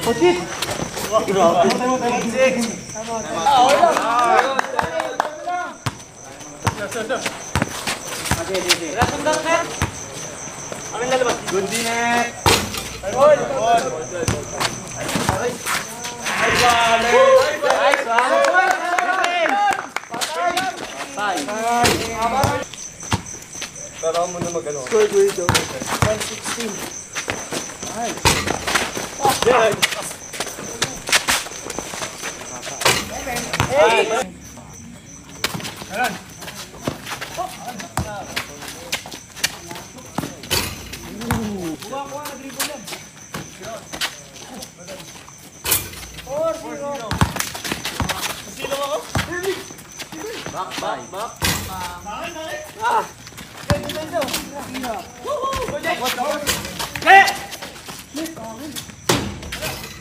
Oh shit! Grabe. Good net. Tara mo na mag-ano. Score ko ito. 116. Nice. Yeah. Hey! Ayan. Kuha, nag-dribble yan. 4-0. Silo ako? Back. Ah! Hey!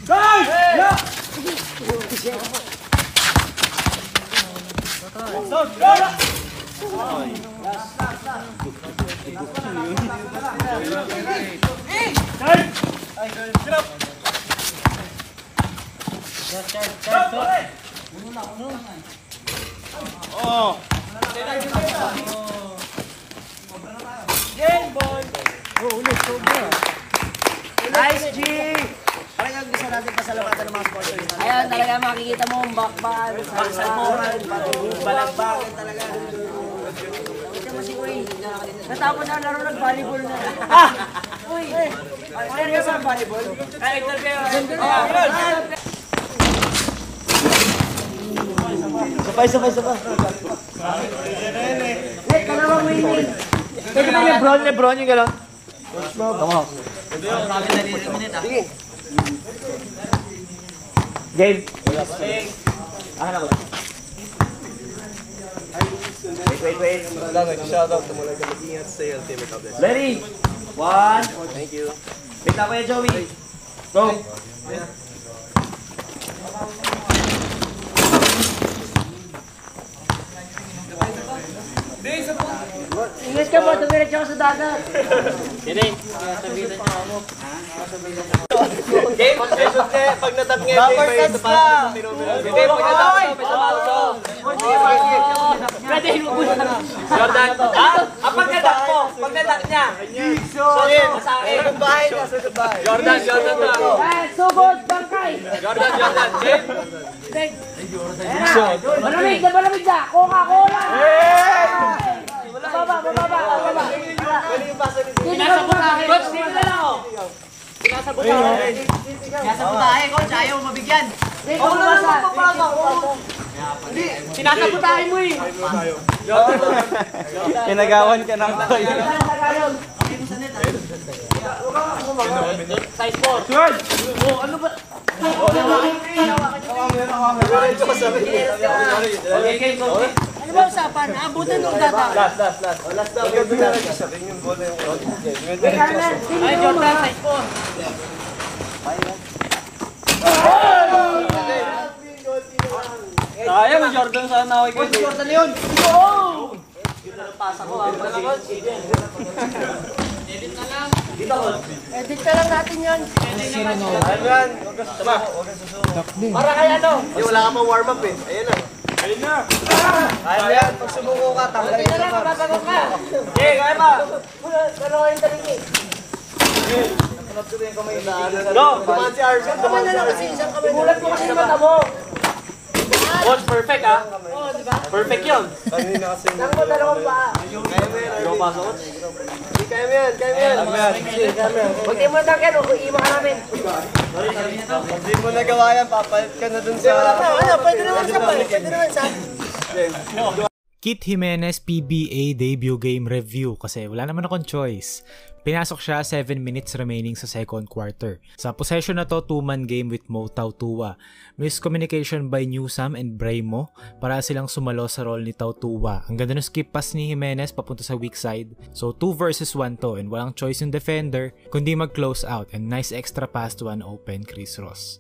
Guys! Yeah! Oh! Game boy! Oh, ulit, sobra. Nice, G! Parang gusto natin pasalamatan ng mga sponsors. Ayan, talaga makikita mo ang bakbal, Salmoran, balagbakin talaga. Ito mo si Uy. Natapos na laro ng volleyball na. Uy! Seryoso ang volleyball? Ay, interview. Sabay. Hey, kalawa mo yun. Pwede ba Lebron yung gano'n? Tama. Sige. Game. Ahan ako. Wait. Shoutout to mula ka mag-ingat sa iyo. Ready? 1. Thank you. Wait ako yan, Joey. Go. Ingat ka po, tumiretso ako sa dagat. Game, pag natap nga, may ito pa. Game, pag natap nga, may sabato. Jordan, pag natap po, pag natap niya. Sa bahay na, sa bahay. Jordan na. Sugod, bangkay. Jordan, game. Malamig na. Coca-Cola. Baba. Pinasabotahe. Coach, dito na lang ako. Pinasabotahe, coach. Ayaw mabigyan. Ako na lang magpapasa. Pinasabotahe mo eh. Pinagawan ka ng toy. Size 4. Oh, ano ba? Ano ba usapan? Abutin ng data. Last. Sa ring yung bola yung Ay, Jordan, size 4. Kaya mo Jordan sa naway ko. Jordan na yun. Oh! Yun na pasa ko. Edit na lang. Edit na lang natin yan. Ayan. Huwag ka susunod. Para kay ano? Wala ka pang warm up eh. Ayan na. Ayan. Pag sumuko ka, tanggalin Edit na lang, mababagong ka. Okay, kaya pa. Pero kayong taligi. Go! Dumaan si Arvin. Isang kamay na lang kasi, isang kamay. Gulat ko kasi yung mata mo. Coach, perfect ah. Oo, di ba? Perfect yun. Kanina kasi. Saan mo dalawang pa? Kaya mo yan. Go pa, coach. Kaya mo yan. Huwag di mo na tangkan, iiwan ka namin. Hindi mo nagawa yan, papalit ka na dun sa... Pwede naman sa. Kit Jimenez PBA debut game review kasi wala naman akong choice. Pinasok siya 7 minutes remaining sa second quarter. Sa possession na to, 2-man game with Mo Tautua. Miscommunication by Newsam and Braymo para silang sumalo sa role ni Tautua. Ang ganda ng skip pass ni Jimenez papunta sa weak side. So 2 versus 1 to and walang choice yung defender kundi mag-close out and nice extra pass to an open Chris Ross.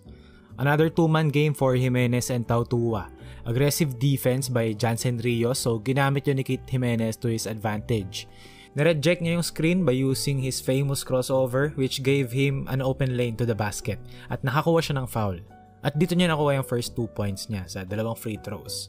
Another 2-man game for Jimenez and Tautua. Aggressive defense by Jansen Rios, so ginamit yun ni Kit Jimenez to his advantage. Nireject niya yung screen by using his famous crossover which gave him an open lane to the basket at nakakuha siya ng foul. At dito niya nakuha yung first 2 points niya sa 2 free throws.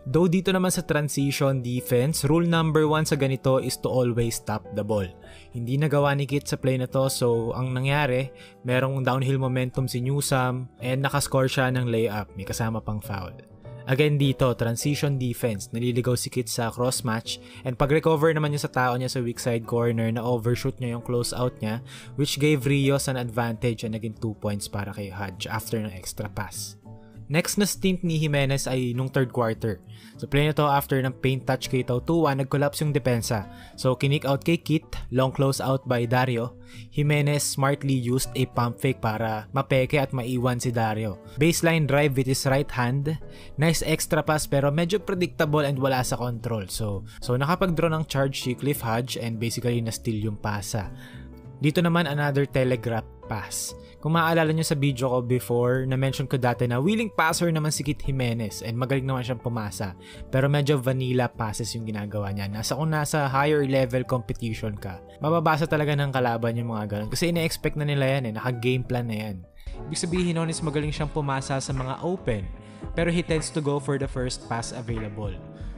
Though dito naman sa transition defense, rule number 1 sa ganito is to always stop the ball. Hindi nagawa ni Kit sa play na to, so ang nangyari, merong downhill momentum si Newsome and nakascore siya ng layup, may kasama pang foul. Again dito, transition defense, naliligaw si Kit sa cross match and pag-recover naman niya sa tao niya sa weak side corner na overshoot niya yung close out niya which gave Rios an advantage and naging 2 points para kay Hodge after ng extra pass. Next na stint ni Jimenez ay nung third quarter. So play na to after ng paint touch kay Tautua, nag-collapse yung depensa. So kinick out kay Kit, long close out by Dario. Jimenez smartly used a pump fake para mapeke at maiwan si Dario. Baseline drive with his right hand. Nice extra pass pero medyo predictable and wala sa control. So nakapag-draw ng charge si Cliff Hodge and basically na-steal yung pasa. Dito naman another telegraph pass. Kung maaalala nyo sa video ko before, na-mention ko dati na willing passer naman si Kit Jimenez and magaling naman siyang pumasa. Pero medyo vanilla passes yung ginagawa niya. Kung nasa higher level competition ka, mababasa talaga ng kalaban yung mga ganun. Kasi ina-expect na nila yan naka-game plan na yan. Ibig sabihin nun is magaling siyang pumasa sa mga open. Pero he tends to go for the first pass available.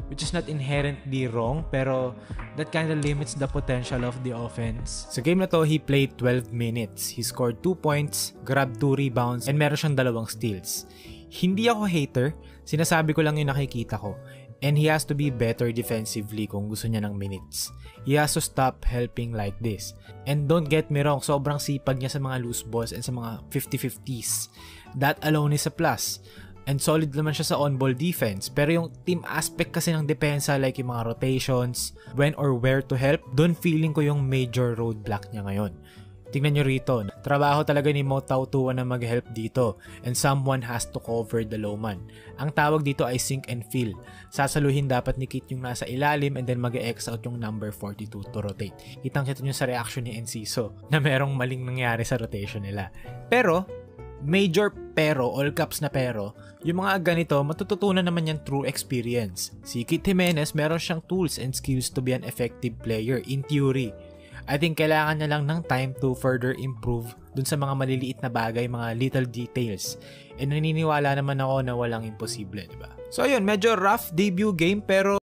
Which is not inherently wrong, pero that kind of limits the potential of the offense. Sa game na to, he played 12 minutes. He scored 2 points, grabbed 2 rebounds, and meron siyang 2 steals. Hindi ako hater, sinasabi ko lang yung nakikita ko. And he has to be better defensively kung gusto niya ng minutes. He has to stop helping like this. And don't get me wrong, sobrang sipag niya sa mga loose balls and sa mga 50-50s. That alone is a plus. And solid naman siya sa on-ball defense. Pero yung team aspect kasi ng depensa, like yung mga rotations, when or where to help, doon feeling ko yung major roadblock niya ngayon. Tingnan nyo rito, trabaho talaga ni Mo Tautua na mag-help dito and someone has to cover the low man. Ang tawag dito ay sink and fill. Sasaluhin dapat ni Kit yung nasa ilalim and then mag-X out yung number 42 to rotate. Kitang-kita nyo sa reaction ni Enciso na merong maling nangyari sa rotation nila. Pero, major pero, all caps na pero, yung mga ganito, matututunan naman yan through experience. Si Kit Jimenez, meron siyang tools and skills to be an effective player in theory. I think kailangan niya lang ng time to further improve dun sa mga maliliit na bagay, mga little details. And naniniwala naman ako na walang imposible, diba? So ayun, medyo rough debut game pero